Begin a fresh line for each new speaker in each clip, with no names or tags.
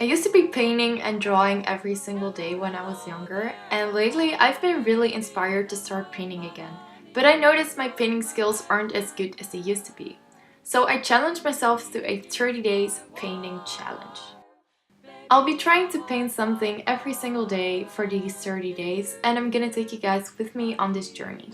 I used to be painting and drawing every single day when I was younger, and lately I've been really inspired to start painting again. But I noticed my painting skills aren't as good as they used to be. So I challenged myself to a 30 days painting challenge. I'll be trying to paint something every single day for these 30 days, and I'm gonna take you guys with me on this journey.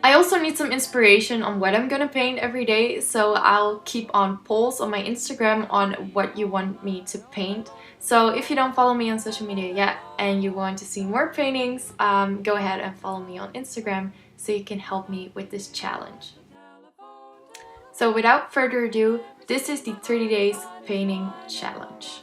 I also need some inspiration on what I'm gonna paint every day, so I'll keep on polls on my Instagram on what you want me to paint. So if you don't follow me on social media yet and you want to see more paintings, go ahead and follow me on Instagram so you can help me with this challenge. So without further ado, this is the 30 days painting challenge.